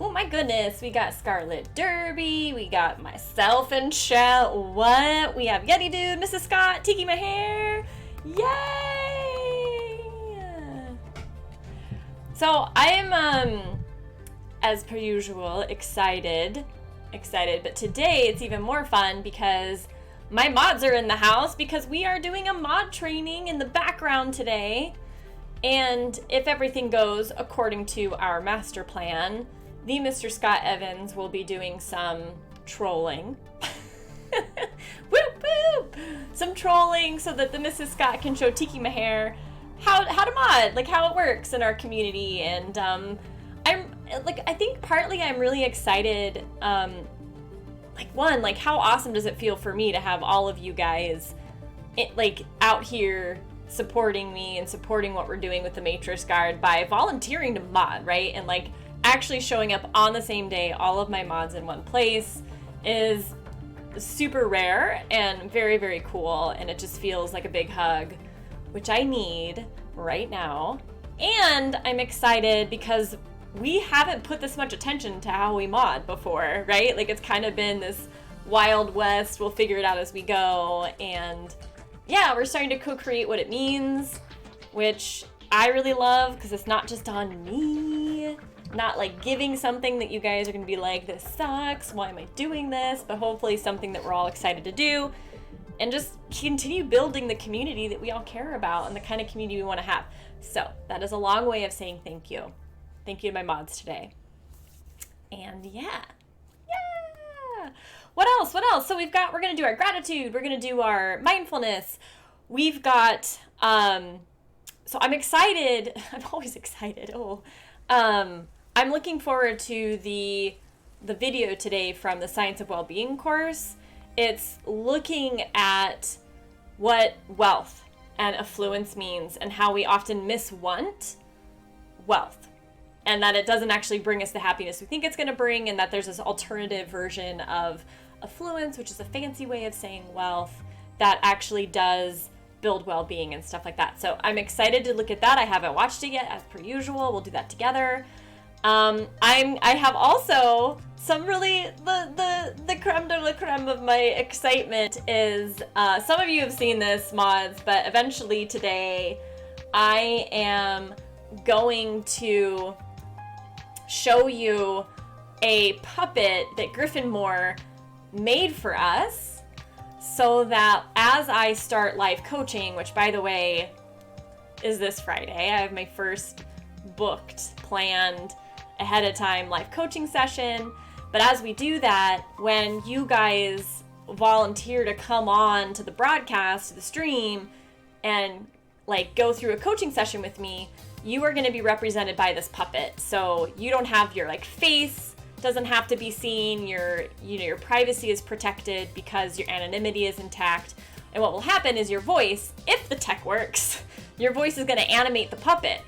Oh my goodness, we got Scarlet Derby, we got myself in chat. What? We have Yeti Dude, Mrs. Scott, Tiki My Hair. Yay! So I'm as per usual excited, but today it's even more fun because my mods are in the house because we are doing a mod training in the background today. And if everything goes according to our master plan, the Mr. Scott Evans will be doing some trolling. Whoop whoop! Some trolling so that the Mrs. Scott can show Tiki My Hair how to mod, like how it works in our community. And I think partly I'm really excited. Like how awesome does it feel for me to have all of you guys out here supporting me and supporting what we're doing with the Matrix Guard by volunteering to mod, right? And like actually showing up on the same day, all of my mods in one place is super rare and very, very cool. And it just feels like a big hug, which I need right now. And I'm excited because we haven't put this much attention to how we mod before, right? Like it's kind of been this Wild West, we'll figure it out as we go. And yeah, we're starting to co-create what it means, which I really love because it's not just on me. Not like giving something that you guys are going to be like, this sucks, why am I doing this? But hopefully something that we're all excited to do and just continue building the community that we all care about and the kind of community we want to have. So that is a long way of saying thank you. Thank you to my mods today. And yeah. What else? So we're going to do our gratitude. We're going to do our mindfulness. We've got, so I'm excited. I'm always excited. I'm looking forward to the video today from the Science of Wellbeing course. It's looking at what wealth and affluence means and how we often miswant wealth and that it doesn't actually bring us the happiness we think it's going to bring, and that there's this alternative version of affluence, which is a fancy way of saying wealth, that actually does build well-being and stuff like that. So I'm excited to look at that. I haven't watched it yet, as per usual. We'll do that together. I have also some really the creme de la creme of my excitement is some of you have seen this, mods, but eventually today I am going to show you a puppet that Griffin Moore made for us so that as I start live coaching, which by the way is this Friday, I have my first booked, planned ahead of time live coaching session. But as we do that, when you guys volunteer to come on to the broadcast, to the stream, and like go through a coaching session with me, you are going to be represented by this puppet. So you don't have your like face doesn't have to be seen. Your privacy is protected because your anonymity is intact. And what will happen is your voice, if the tech works, your voice is going to animate the puppet.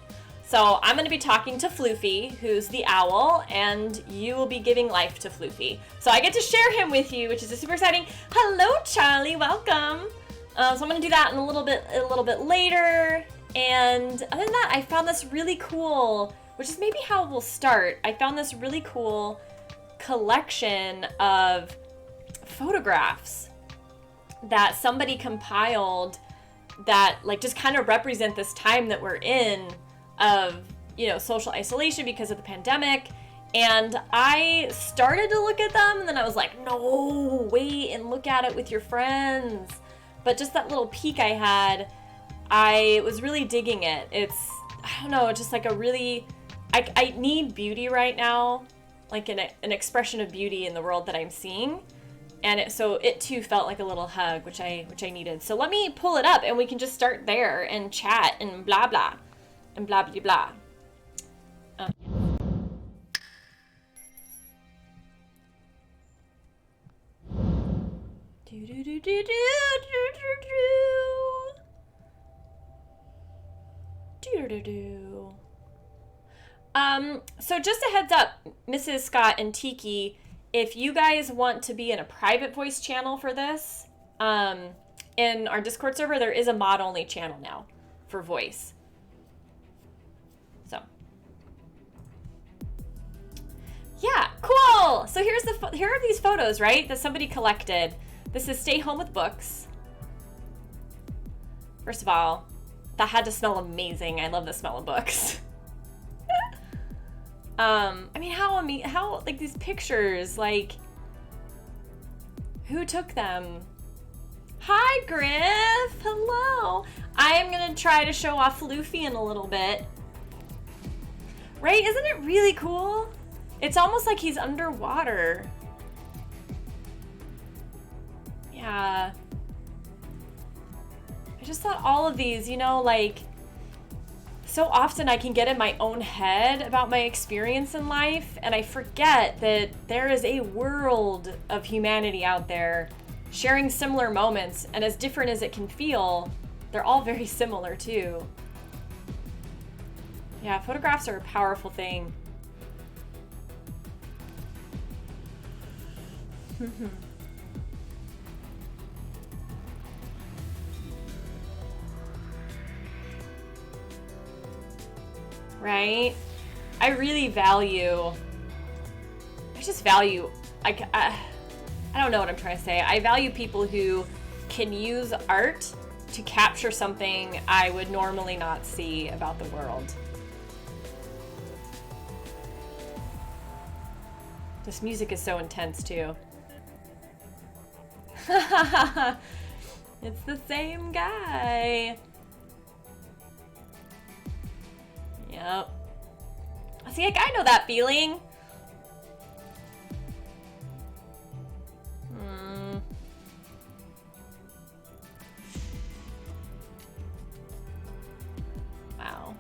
So I'm going to be talking to Floofy, who's the owl, and you will be giving life to Floofy. So I get to share him with you, which is super exciting. Hello, Charlie. Welcome. So I'm going to do that in a little bit later. And other than that, I found this really cool, which is maybe how we'll start. I found this really cool collection of photographs that somebody compiled that like just kind of represent this time that we're in of, social isolation because of the pandemic. And I started to look at them and then I was like, no, wait and look at it with your friends. But just that little peek I had, I was really digging it. It's, I don't know, just like a really, I need beauty right now, like an expression of beauty in the world that I'm seeing. And so it too felt like a little hug, which I needed. So let me pull it up and we can just start there and chat and blah, blah, and blah, blah, blah. So just a heads up, Mrs. Scott and Tiki, if you guys want to be in a private voice channel for this, in our Discord server, there is a mod-only channel now for voice. So, yeah, cool. So here are these photos, right, that somebody collected. This is Stay Home with Books. First of all, that had to smell amazing. I love the smell of books. I mean, how like these pictures, like, who took them? Hi, Griff. Hello. I am gonna try to show off Floofy in a little bit. Right? Isn't it really cool? It's almost like he's underwater. Yeah. I just thought all of these, you know, like, so often I can get in my own head about my experience in life, and I forget that there is a world of humanity out there sharing similar moments, and as different as it can feel, they're all very similar too. Yeah, photographs are a powerful thing. Right? I really value, I don't know what I'm trying to say. I value people who can use art to capture something I would normally not see about the world. This music is so intense too. It's the same guy. Yep. See, like, I know that feeling. Wow.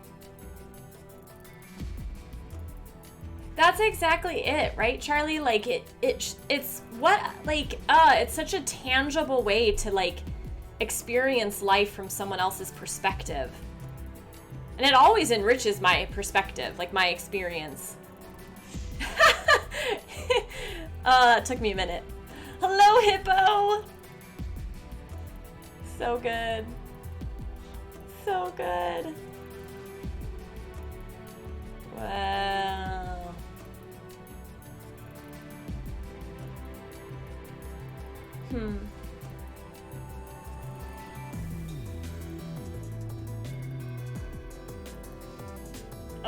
That's exactly it, right, Charlie? Like, it's what, like, it's such a tangible way to, like, experience life from someone else's perspective. And it always enriches my perspective, like my experience. It took me a minute. Hello, Hippo! So good. So good. Wow.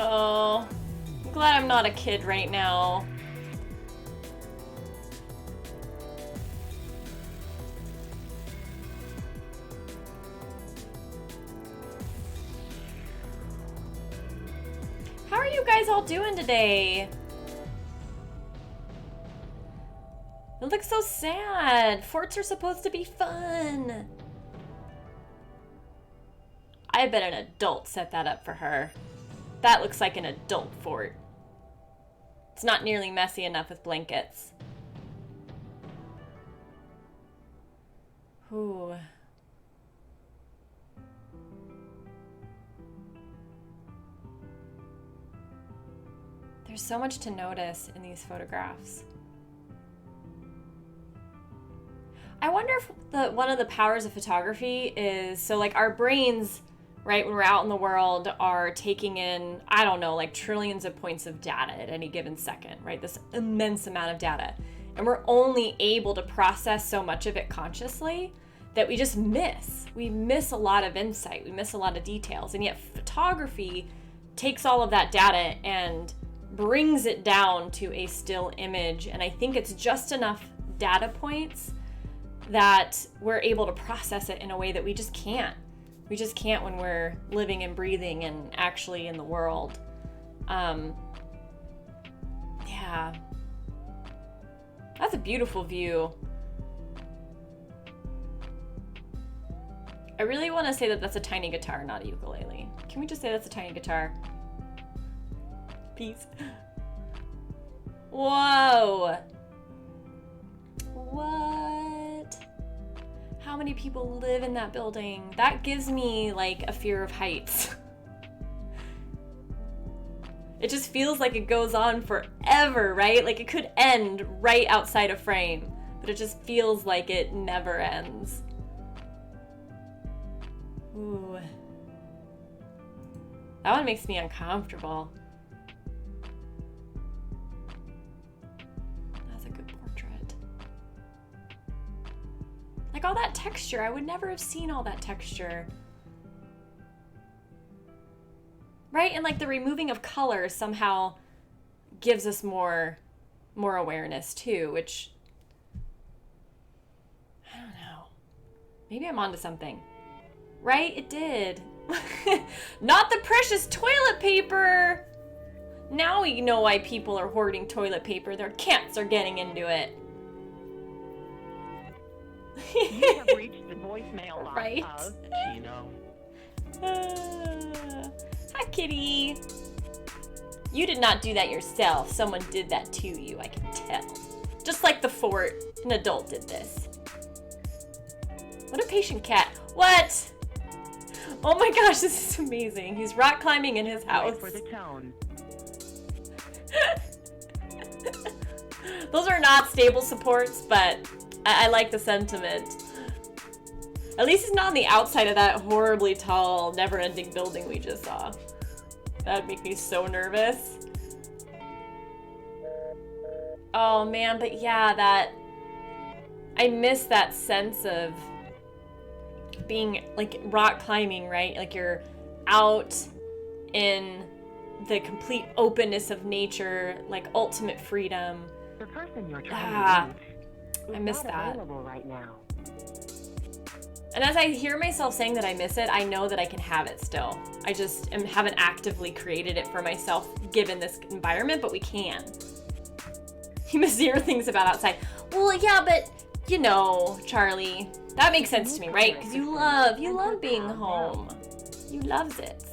Oh, I'm glad I'm not a kid right now. How are you guys all doing today? It looks so sad. Forts are supposed to be fun. I bet an adult set that up for her. That looks like an adult fort. It's not nearly messy enough with blankets. Ooh. There's so much to notice in these photographs. I wonder if one of the powers of photography is, so like our brains, right, when we're out in the world, are taking in, I don't know, like trillions of points of data at any given second, right? This immense amount of data. And we're only able to process so much of it consciously that we just miss. We miss a lot of insight. We miss a lot of details. And yet photography takes all of that data and brings it down to a still image. And I think it's just enough data points that we're able to process it in a way that we just can't. We just can't when we're living and breathing and actually in the world. Yeah. That's a beautiful view. I really want to say that that's a tiny guitar, not a ukulele. Can we just say that's a tiny guitar? Peace. Whoa. What? How many people live in that building? That gives me like a fear of heights. It just feels like it goes on forever, right? Like it could end right outside a frame, but it just feels like it never ends. Ooh. That one makes me uncomfortable. texture. I would never have seen all that texture. Right? And like the removing of color somehow gives us more awareness too, which I don't know. Maybe I'm onto something. Right? It did. Not the precious toilet paper! Now we know why people are hoarding toilet paper. Their cats are getting into it. You have reached the voicemail box Right? of Chino. Hi, kitty. You did not do that yourself. Someone did that to you, I can tell. Just like the fort, an adult did this. What a patient cat. What? Oh my gosh, this is amazing. He's rock climbing in his house. Wait for the tone. Those are not stable supports, but I like the sentiment. At least he's not on the outside of that horribly tall, never-ending building we just saw. That'd make me so nervous. Oh man, but yeah, I miss that sense of being like rock climbing, right? Like you're out in the complete openness of nature, like ultimate freedom. The person you're trying to reach I miss is not that. available right now. And as I hear myself saying that I miss it, I know that I can have it still. I just haven't actively created it for myself given this environment, but we can. You miss zero things about outside. Well, yeah, but you know, Charlie, that makes sense to me, right? Because you love being home. You loves it.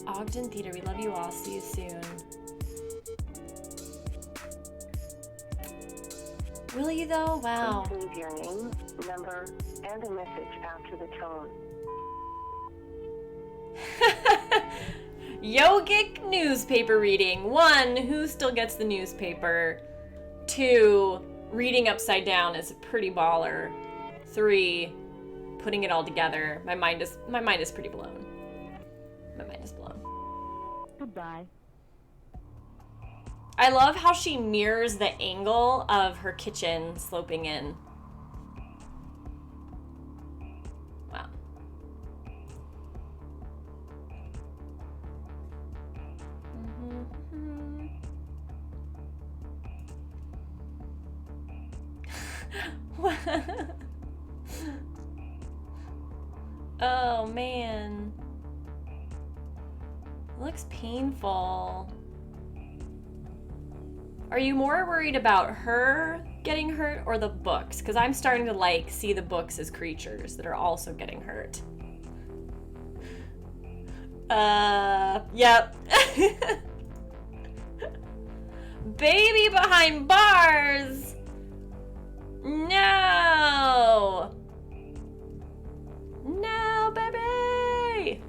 Ogden Theater, we love you all. See you soon. Will you though? Wow. Please leave your name, number, and a message after the tone. Yogic newspaper reading. 1, who still gets the newspaper? 2, reading upside down is a pretty baller. 3, putting it all together. My mind is pretty blown. My mind is blown. Goodbye. I love how she mirrors the angle of her kitchen sloping in. Wow. Oh man. It looks painful. Are you more worried about her getting hurt or the books? Because I'm starting to like see the books as creatures that are also getting hurt. Yep. Baby behind bars! No! No, baby!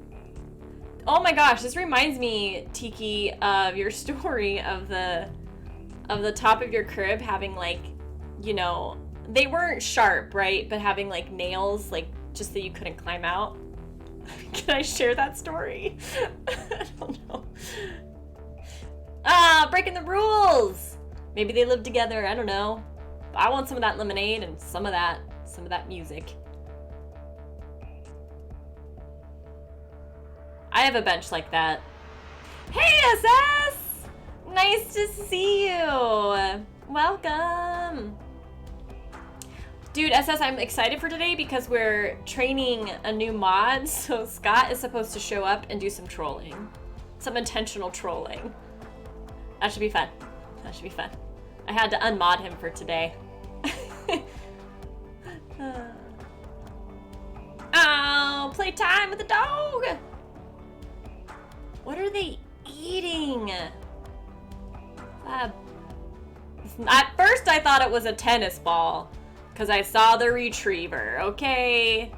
Oh my gosh, this reminds me, Tiki, of your story of the top of your crib having like, you know, they weren't sharp, right? But having like nails, like just that you couldn't climb out. Can I share that story? I don't know. Breaking the rules. Maybe they live together. I don't know. But I want some of that lemonade and some of that music. I have a bench like that. Hey, SS! Nice to see you. Welcome. Dude, SS, I'm excited for today because we're training a new mod. So Scott is supposed to show up and do some trolling. Some intentional trolling. That should be fun. That should be fun. I had to unmod him for today. Oh, playtime with the dog. What are they eating? At first I thought it was a tennis ball because I saw the retriever, okay?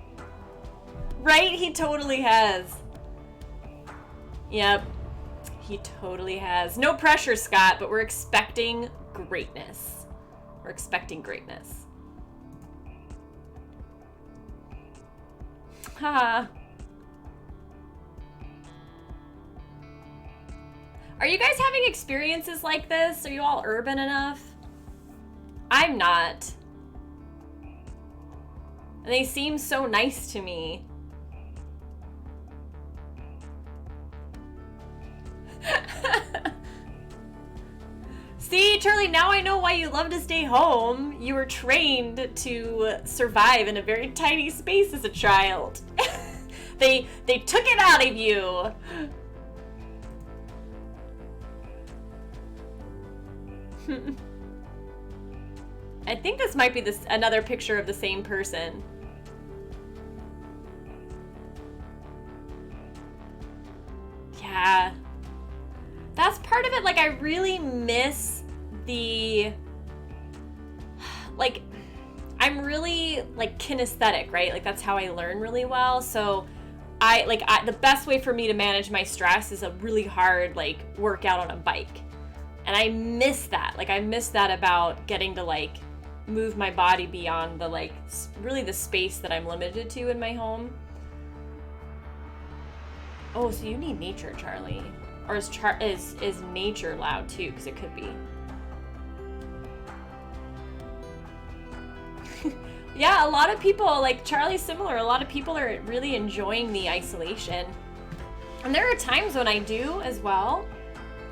Right? He totally has. Yep. He totally has. No pressure, Scott, but we're expecting greatness. We're expecting greatness. Ha. Are you guys having experiences like this? Are you all urban enough? I'm not. And they seem so nice to me. See, Charlie, now I know why you love to stay home. You were trained to survive in a very tiny space as a child. They took it out of you. I think this might be another picture of the same person. Yeah. That's part of it. Like, I really miss the, like, I'm really, like, kinesthetic, right? Like, that's how I learn really well. So the best way for me to manage my stress is a really hard, like, workout on a bike. And I miss that. Like, I miss that about getting to, like, move my body beyond the, like, really the space that I'm limited to in my home. Oh, so you need nature, Charlie. Or is nature loud too? Because it could be. Yeah, a lot of people, like Charlie's similar, a lot of people are really enjoying the isolation. And there are times when I do as well.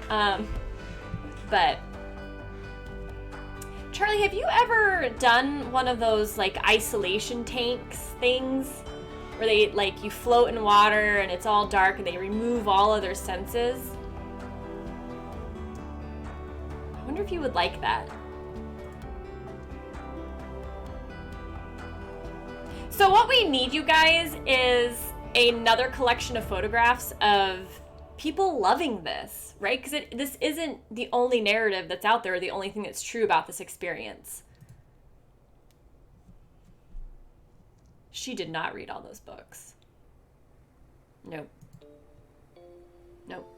But Charlie, have you ever done one of those like isolation tanks things? Where they, like, you float in water and it's all dark and they remove all other senses? I wonder if you would like that. So what we need, you guys, is another collection of photographs of people loving this, right? Because this isn't the only narrative that's out there, or the only thing that's true about this experience. She did not read all those books. Nope. Nope.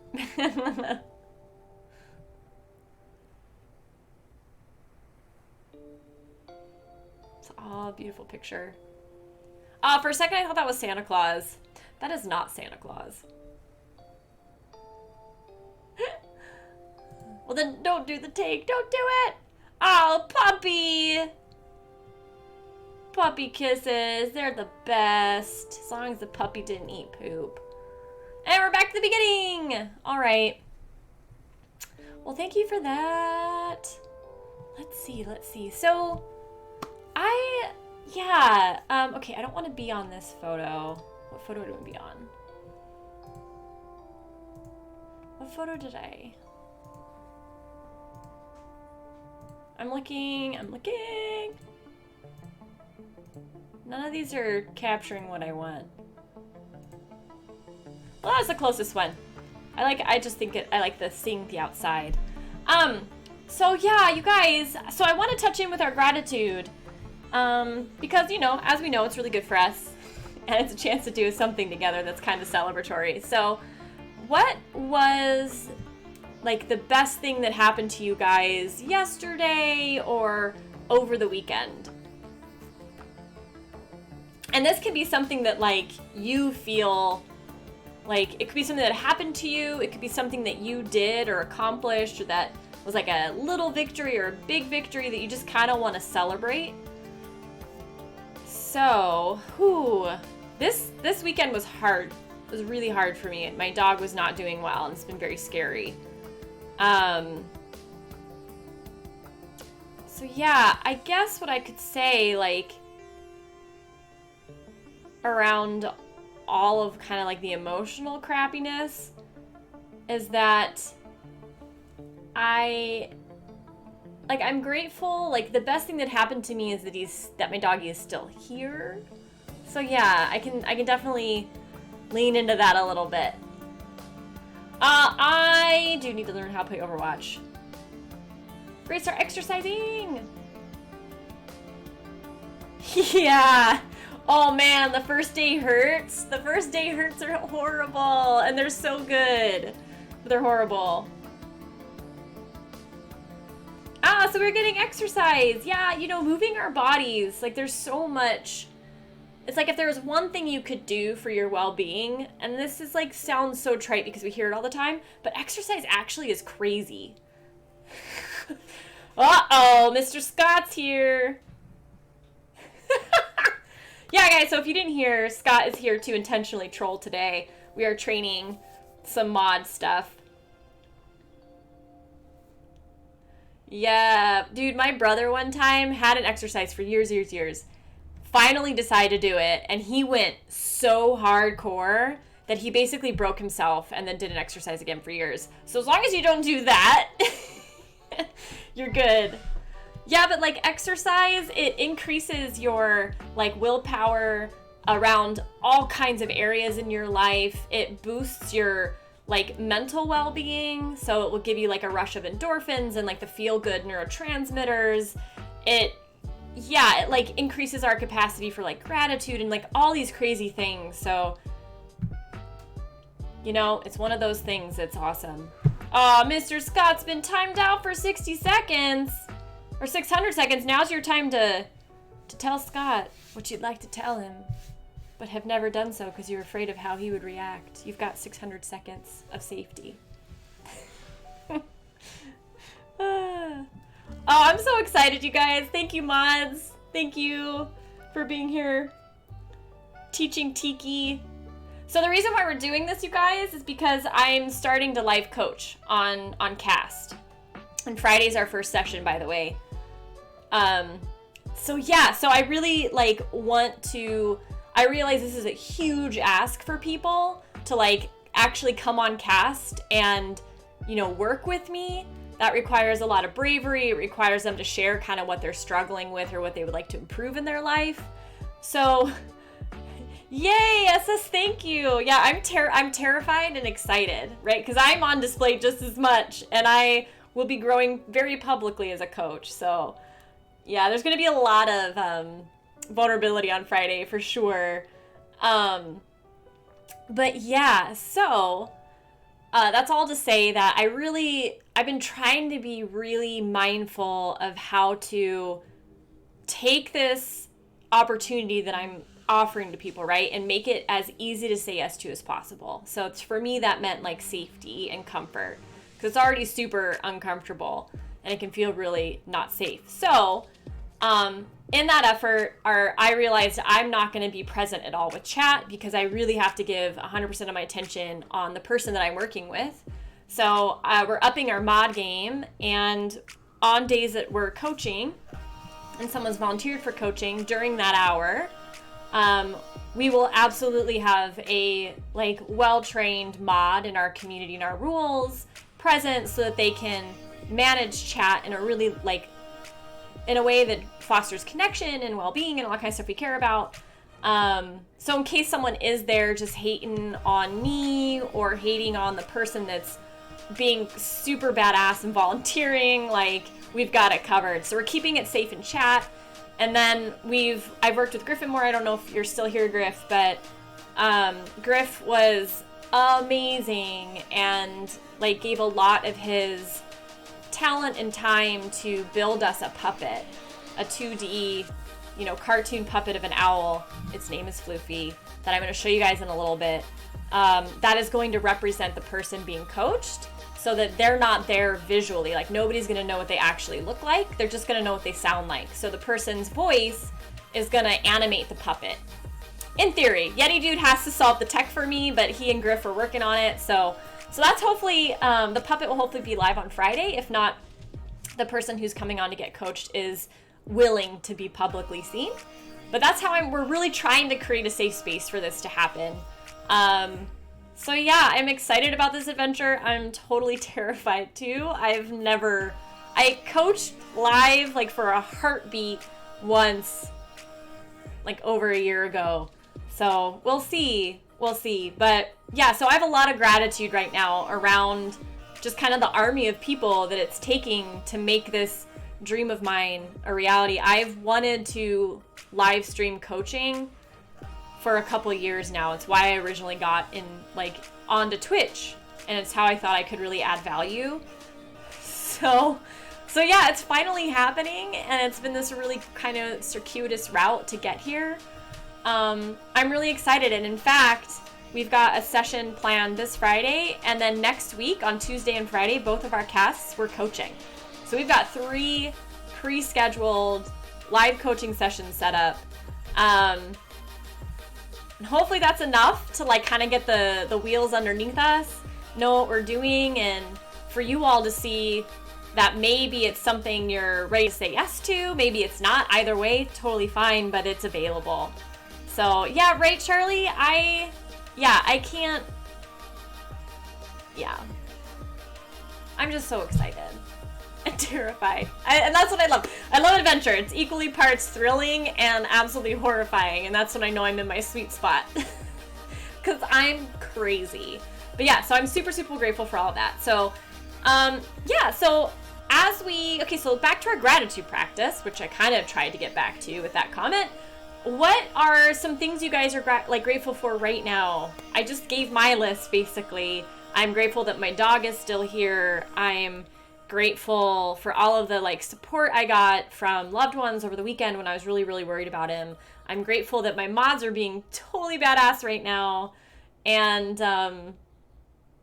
It's all a beautiful picture. For a second I thought that was Santa Claus. That is not Santa Claus. Well then don't do the take. Don't do it! Oh, puppy! Puppy kisses, they're the best. As long as the puppy didn't eat poop. And we're back to the beginning. All right. Well, thank you for that. Let's see. So, okay, I don't want to be on this photo. What photo do we be on? What photo did I'm looking. None of these are capturing what I want. Well, that was the closest one. I like the seeing the outside. So yeah, you guys, so I want to touch in with our gratitude. Because, you know, as we know, it's really good for us. And it's a chance to do something together that's kind of celebratory. So, what was, like, the best thing that happened to you guys yesterday or over the weekend? And this can be something that, like, you feel like it could be something that happened to you. It could be something that you did or accomplished, or that was like a little victory or a big victory that you just kind of want to celebrate. So, this weekend was hard. It was really hard for me. My dog was not doing well, and it's been very scary. So yeah, I guess what I could say, like, around all of kind of like the emotional crappiness is that I'm grateful. Like, the best thing that happened to me is that my doggy is still here. So yeah, I can definitely lean into that a little bit. I do need to learn how to play Overwatch. Great, start exercising. Yeah. Oh man, the first day hurts. The first day hurts are horrible, and they're so good, but they're horrible. So we're getting exercise. Yeah, you know, moving our bodies. Like, there's so much. It's like if there was one thing you could do for your well-being, and this is like sounds so trite because we hear it all the time, but exercise actually is crazy. Uh-oh, Mr. Scott's here. Yeah, guys, so if you didn't hear, Scott is here to intentionally troll today. We are training some mod stuff. Yeah, dude, my brother one time had an exercise for years. Finally decided to do it, and he went so hardcore that he basically broke himself and then did an exercise again for years. So as long as you don't do that, you're good. Yeah, but like exercise, it increases your like willpower around all kinds of areas in your life. It boosts your like mental well-being, so it will give you like a rush of endorphins and like the feel-good neurotransmitters. It like increases our capacity for like gratitude and like all these crazy things. So, you know, it's one of those things that's awesome. Aw, Mr. Scott's been timed out for 60 seconds. Or 600 seconds. Now's your time to tell Scott what you'd like to tell him, but have never done so because you're afraid of how he would react. You've got 600 seconds of safety. Oh, I'm so excited, you guys. Thank you, mods. Thank you for being here teaching Tiki. So the reason why we're doing this, you guys, is because I'm starting to live coach on Cast. And Friday's our first session, by the way. So I really I realize this is a huge ask for people to like actually come on Cast and, you know, work with me. That requires a lot of bravery. It requires them to share kind of what they're struggling with or what they would like to improve in their life. So, yay, SS, thank you. Yeah, I'm terrified and excited, right? Because I'm on display just as much, and I will be growing very publicly as a coach. So, yeah, there's going to be a lot of vulnerability on Friday for sure. But yeah, so that's all to say that I've been trying to be really mindful of how to take this opportunity that I'm offering to people, right, and make it as easy to say yes to as possible. So for me, that meant like safety and comfort, because it's already super uncomfortable and it can feel really not safe. So in that effort, I realized I'm not going to be present at all with chat because I really have to give 100% of my attention on the person that I'm working with. So we're upping our mod game, and on days that we're coaching and someone's volunteered for coaching during that hour, we will absolutely have a like well-trained mod in our community and our rules present so that they can manage chat in a really like in a way that fosters connection and well-being and all that kind of stuff we care about. So in case someone is there just hating on me or hating on the person that's being super badass and volunteering, like we've got it covered. So we're keeping it safe in chat. And then I've worked with Griffin more. I don't know if you're still here, Griff, but Griff was amazing and like gave a lot of his talent and time to build us a puppet, a 2D, you know, cartoon puppet of an owl. Its name is Floofy, that I'm going to show you guys in a little bit. That is going to represent the person being coached, so that they're not there visually. Like nobody's going to know what they actually look like. They're just going to know what they sound like. So the person's voice is going to animate the puppet. In theory, Yeti Dude has to solve the tech for me, but he and Griff are working on it. So that's hopefully, the puppet will hopefully be live on Friday. If not, the person who's coming on to get coached is willing to be publicly seen. But that's how we're really trying to create a safe space for this to happen. So yeah, I'm excited about this adventure. I'm totally terrified too. I coached live like for a heartbeat once, like over a year ago. So we'll see. But yeah, so I have a lot of gratitude right now around just kind of the army of people that it's taking to make this dream of mine a reality. I've wanted to live stream coaching for a couple years now. It's why I originally got onto Twitch, and it's how I thought I could really add value. So yeah, it's finally happening, and it's been this really kind of circuitous route to get here. I'm really excited, and in fact, we've got a session planned this Friday, and then next week on Tuesday and Friday, both of our casts, we're coaching. So we've got 3 pre-scheduled live coaching sessions set up. And hopefully that's enough to like kind of get the wheels underneath us, know what we're doing, and for you all to see that maybe it's something you're ready to say yes to, maybe it's not. Either way, totally fine, but it's available. So yeah, right, Charlie? I can't, yeah. I'm just so excited and terrified. And that's what I love. I love adventure. It's equally parts thrilling and absolutely horrifying. And that's when I know I'm in my sweet spot. Because I'm crazy. But yeah, so I'm super, super grateful for all of that. So, yeah, so so back to our gratitude practice, which I kind of tried to get back to with that comment. What are some things you guys are grateful for right now? I just gave my list, basically. I'm grateful that my dog is still here. I'm grateful for all of the like support I got from loved ones over the weekend when I was really, really worried about him. I'm grateful that my mods are being totally badass right now. And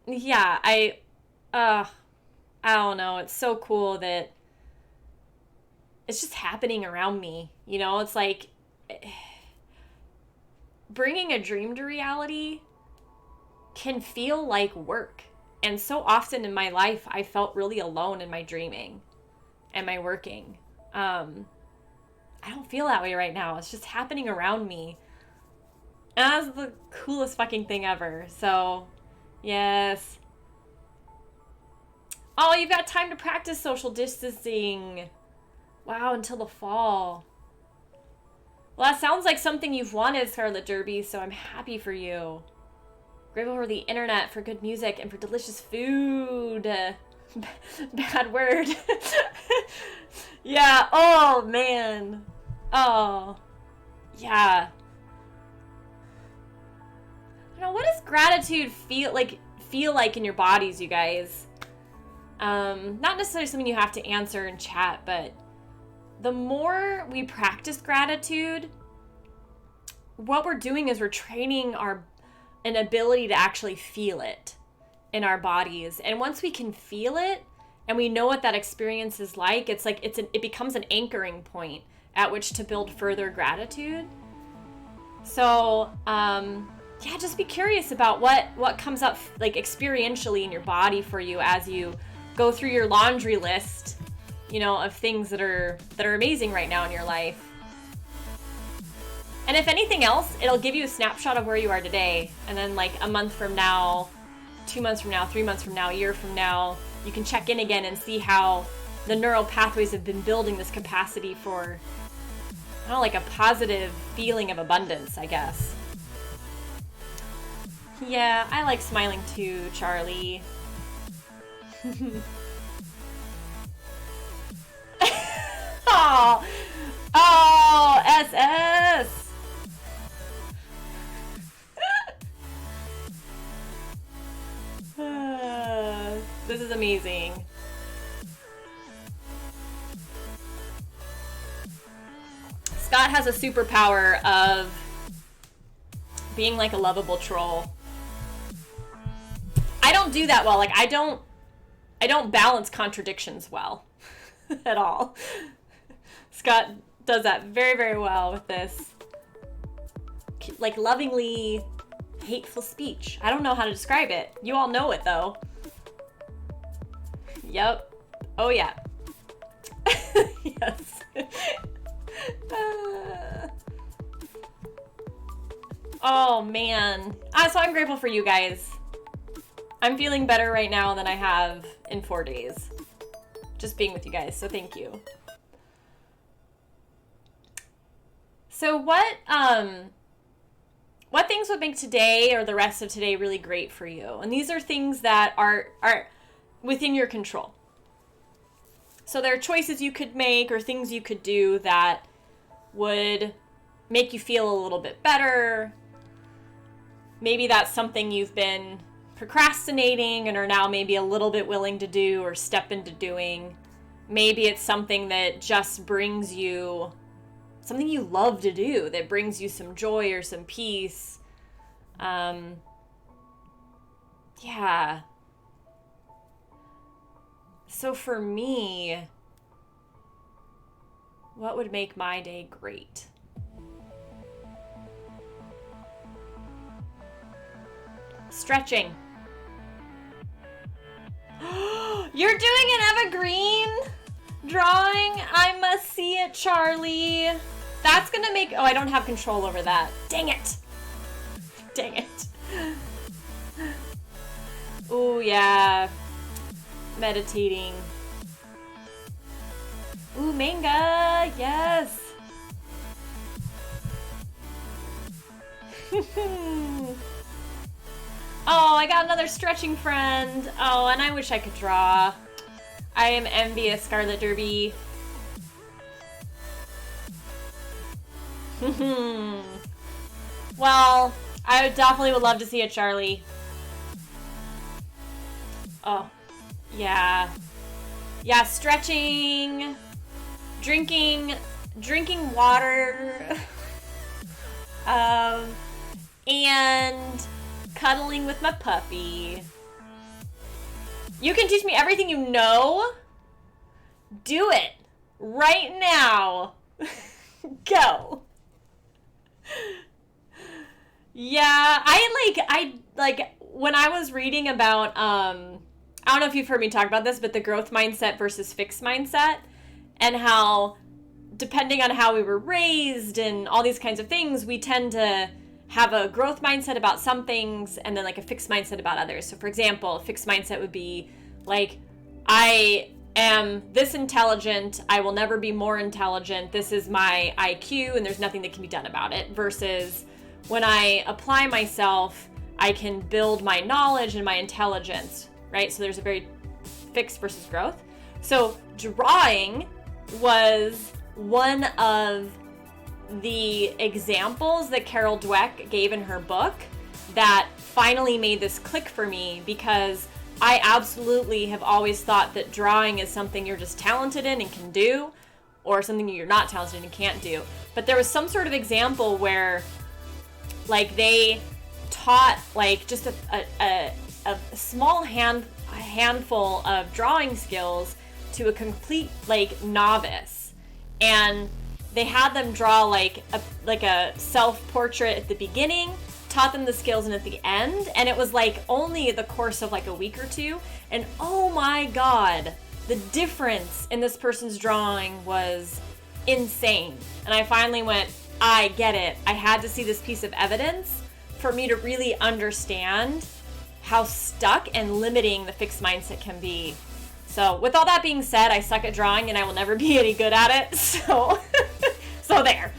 yeah, I don't know. It's so cool that it's just happening around me. You know, it's like bringing a dream to reality can feel like work. And so often in my life, I felt really alone in my dreaming and my working. I don't feel that way right now. It's just happening around me. And that's the coolest fucking thing ever. So, yes. Oh, you've got time to practice social distancing. Wow, until the fall. Well, that sounds like something you've wanted, Scarlet Derby, so I'm happy for you. Grateful for the internet, for good music, and for delicious food. Bad word. Yeah, oh, man. Oh, yeah. I don't know, what does gratitude feel like in your bodies, you guys? Not necessarily something you have to answer in chat, but the more we practice gratitude, what we're doing is we're training an ability to actually feel it in our bodies. And once we can feel it and we know what that experience is like, it becomes an anchoring point at which to build further gratitude. So, yeah, just be curious about what comes up like experientially in your body for you as you go through your laundry list, you know, of things that are amazing right now in your life. And if anything else, it'll give you a snapshot of where you are today. And then like a month from now, 2 months from now, 3 months from now, a year from now, you can check in again and see how the neural pathways have been building this capacity for, I don't know, like a positive feeling of abundance, I guess. Yeah, I like smiling too, Charlie. Oh, SS. This is amazing. Scott has a superpower of being like a lovable troll. I don't do that well. Like I don't balance contradictions well at all. Scott does that very, very well with this like lovingly hateful speech. I don't know how to describe it. You all know it though. Yep. Oh yeah. Yes. Oh man. So I'm grateful for you guys. I'm feeling better right now than I have in 4 days. Just being with you guys, so thank you. So what things would make today or the rest of today really great for you? And these are things that are within your control. So there are choices you could make or things you could do that would make you feel a little bit better. Maybe that's something you've been procrastinating and are now maybe a little bit willing to do or step into doing. Maybe it's something that just brings you something you love to do, that brings you some joy or some peace. Yeah. So for me, what would make my day great? Stretching. You're doing an evergreen drawing? I must see it, Charlie. That's gonna make... Oh, I don't have control over that. Dang it. Dang it. Oh, yeah. Meditating. Ooh, manga. Yes. Oh, I got another stretching friend. Oh, and I wish I could draw. I am envious, Scarlet Derby. Well, I definitely would love to see it, Charlie. Oh, yeah. Yeah, stretching, drinking water, and cuddling with my puppy. You can teach me everything you know. Do it right now. Go. Yeah, I like when I was reading about I don't know if you've heard me talk about this, but the growth mindset versus fixed mindset, and how depending on how we were raised and all these kinds of things, we tend to have a growth mindset about some things and then like a fixed mindset about others. So for example, a fixed mindset would be like, I am this intelligent, I will never be more intelligent, this is my IQ and there's nothing that can be done about it, versus when I apply myself, I can build my knowledge and my intelligence, right? So there's a very fixed versus growth. So drawing was one of the examples that Carol Dweck gave in her book that finally made this click for me, because I absolutely have always thought that drawing is something you're just talented in and can do, or something you're not talented in and can't do. But there was some sort of example where like they taught like just a small handful of drawing skills to a complete like novice, and they had them draw like a self-portrait at the beginning, taught them the skills, and at the end, and it was like only the course of like a week or two, and oh my god, the difference in this person's drawing was insane. And I finally went, I get it. I had to see this piece of evidence for me to really understand how stuck and limiting the fixed mindset can be. So with all that being said, I suck at drawing and I will never be any good at it. So, so there.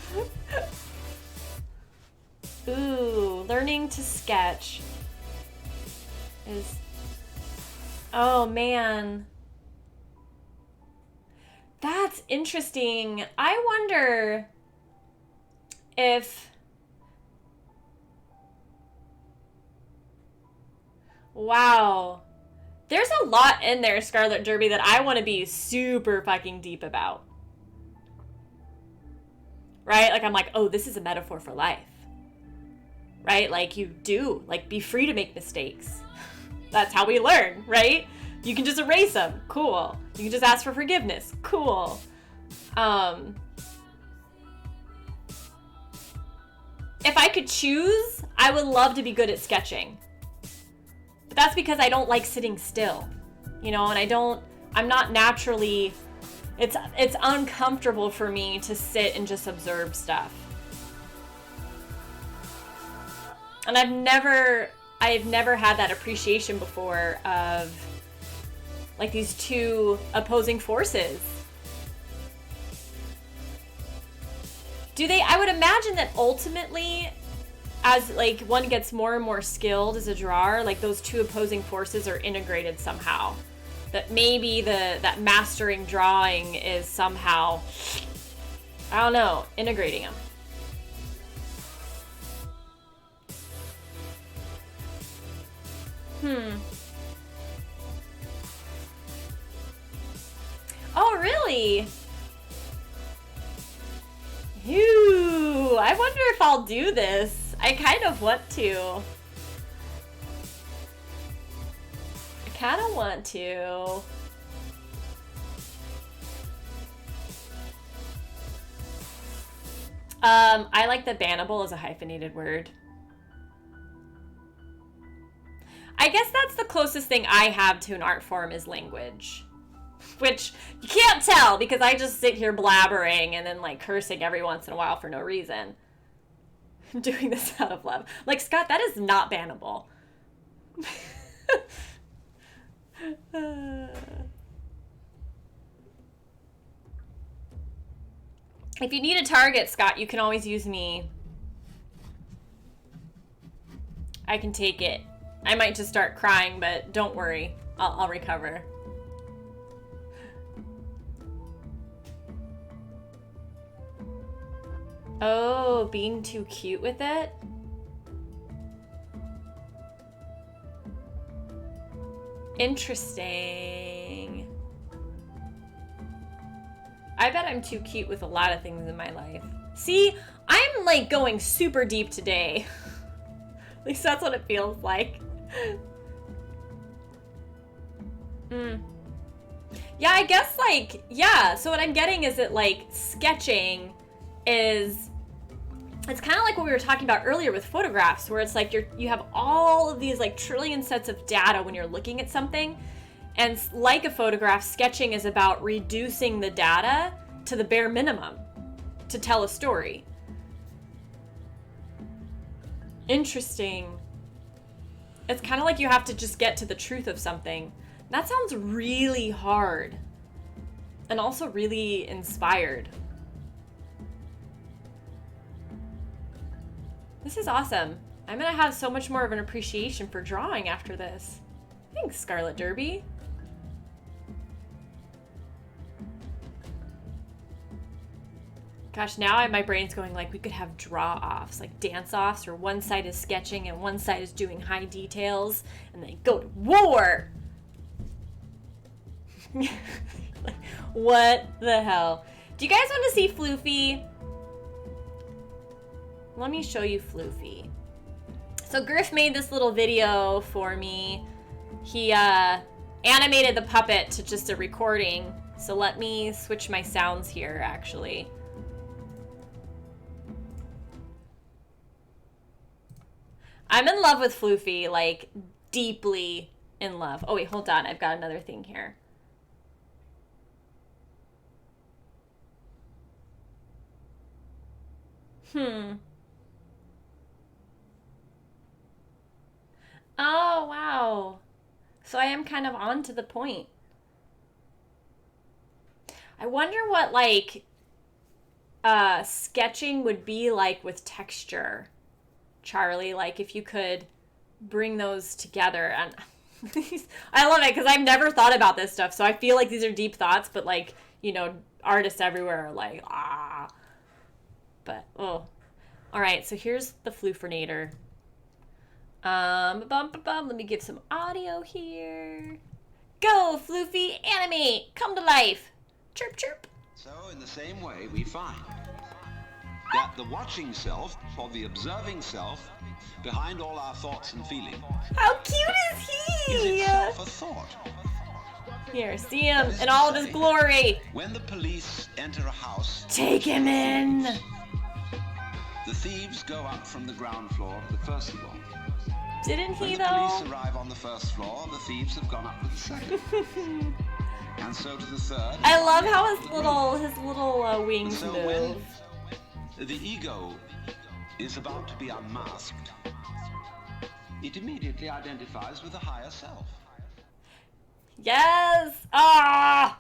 Ooh, learning to sketch is, oh man. That's interesting. I wonder if, wow. There's a lot in there, Scarlet Derby, that I want to be super fucking deep about. Right? Like, I'm like, oh, this is a metaphor for life. Right? Like, you do. Like, be free to make mistakes. That's how we learn, right? You can just erase them. Cool. You can just ask for forgiveness. Cool. If I could choose, I would love to be good at sketching. But that's because I don't like sitting still, you know, and I'm not naturally, it's uncomfortable for me to sit and just observe stuff. And I've never had that appreciation before of like these two opposing forces. I would imagine that ultimately, as like one gets more and more skilled as a drawer, like those two opposing forces are integrated somehow. That maybe that mastering drawing is somehow, I don't know, integrating them. Oh, really? Ew, I wonder if I'll do this. I kind of want to. I kind of want to. I like that bannable is a hyphenated word. I guess that's the closest thing I have to an art form is language. Which you can't tell because I just sit here blabbering and then like cursing every once in a while for no reason. I'm doing this out of love. Like, Scott, that is not bannable. If you need a target, Scott, you can always use me. I can take it. I might just start crying, but don't worry. I'll recover. Oh, being too cute with it? Interesting. I bet I'm too cute with a lot of things in my life. See, I'm like going super deep today. At least that's what it feels like. Yeah, I guess like, yeah, so what I'm getting is that like sketching is, it's kind of like what we were talking about earlier with photographs, where it's like you have all of these like trillion sets of data when you're looking at something. And like a photograph, sketching is about reducing the data to the bare minimum to tell a story. Interesting. It's kind of like you have to just get to the truth of something. That sounds really hard. And also really inspired. This is awesome. I'm gonna have so much more of an appreciation for drawing after this. Thanks, Scarlet Derby. Gosh, now my brain's going like we could have draw-offs, like dance-offs, where one side is sketching and one side is doing high details, and they go to war! Like, what the hell? Do you guys want to see Floofy? Let me show you Floofy. So Griff made this little video for me. He animated the puppet to just a recording. So let me switch my sounds here, actually. I'm in love with Floofy, like, deeply in love. Oh, wait, hold on. I've got another thing here. Oh, wow. So I am kind of on to the point. I wonder what, like, sketching would be like with texture. Charlie, like if you could bring those together. And I love it because I've never thought about this stuff, so I feel like these are deep thoughts, but like, you know, artists everywhere are like, ah. But oh, all right, so here's the Floofernator. Let me give some audio here. Go, Floofy, animate, come to life. Chirp, chirp. So in the same way, we find that the watching self, or the observing self, behind all our thoughts and feelings, how cute is he? is itself a thought. Here, see him in all of his glory. When the police enter a house, Take him in. the thieves go up from the ground floor to the first floor. Didn't When he the though? police arrive on the first floor, the thieves have gone up to the second. And so to the third. I love how his little wings So move. when the ego is about to be unmasked, it immediately identifies with the higher self. Yes! Ah!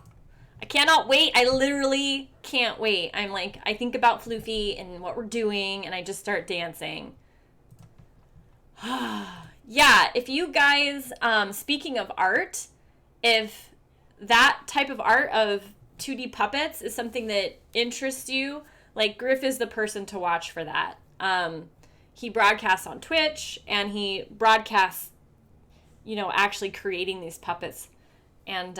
I cannot wait. I literally can't wait. I'm like, I think about Floofy and what we're doing, and I just start dancing. Yeah, if you guys, speaking of art, if that type of art of 2D puppets is something that interests you, like Griff is the person to watch for that. He broadcasts on Twitch, and he broadcasts, you know, actually creating these puppets. And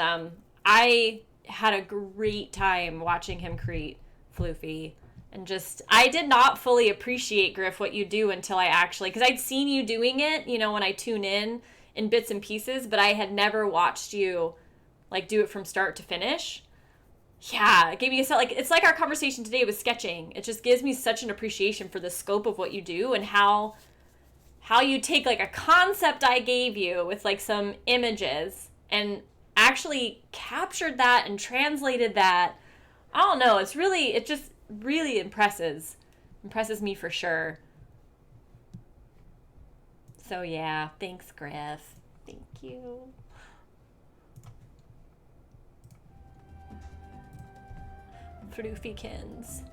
I had a great time watching him create Floofy. And just, I did not fully appreciate, Griff, what you do until I actually, because I'd seen you doing it, you know, when I tune in bits and pieces, but I had never watched you, like, do it from start to finish. yeah, it gave me like, it's like our conversation today with sketching. It just gives me such an appreciation for the scope of what you do and how you take like a concept I gave you with like some images and actually captured that and translated that. I don't know, it just really impresses me for sure. So yeah, thanks, Griff. Thank you. Floofykins.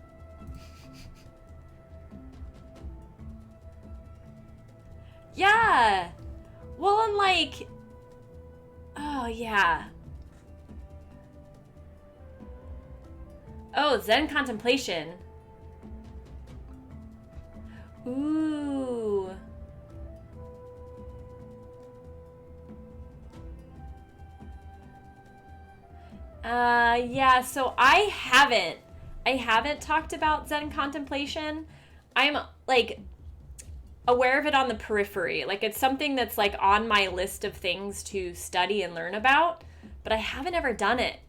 Yeah. Well, and like, oh yeah. Oh, Zen contemplation. Ooh. Yeah, so I haven't talked about Zen contemplation. I'm like aware of it on the periphery. Like it's something that's like on my list of things to study and learn about, but I haven't ever done it.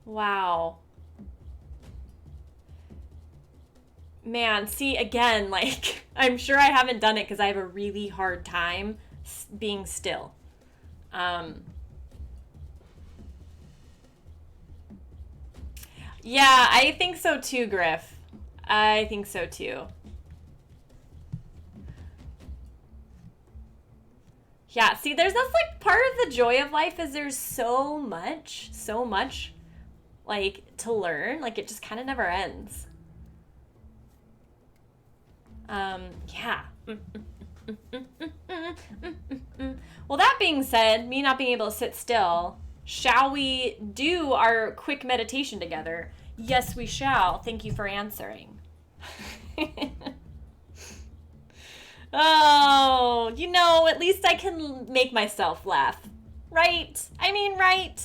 Wow. Man, see, again, like, I'm sure I haven't done it because I have a really hard time being still. Yeah, I think so too, Griff. I think so too. Yeah, see, that's like part of the joy of life is there's so much, like, to learn. Like, it just kind of never ends. Yeah. Well, that being said, me not being able to sit still, shall we do our quick meditation together? Yes, we shall. Thank you for answering. Oh, at least I can make myself laugh. Right? I mean, right?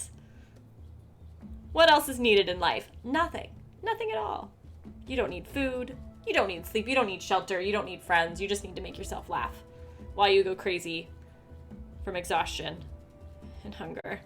What else is needed in life? Nothing. Nothing at all. You don't need food. You don't need sleep. You don't need shelter. You don't need friends. You just need to make yourself laugh while you go crazy from exhaustion and hunger.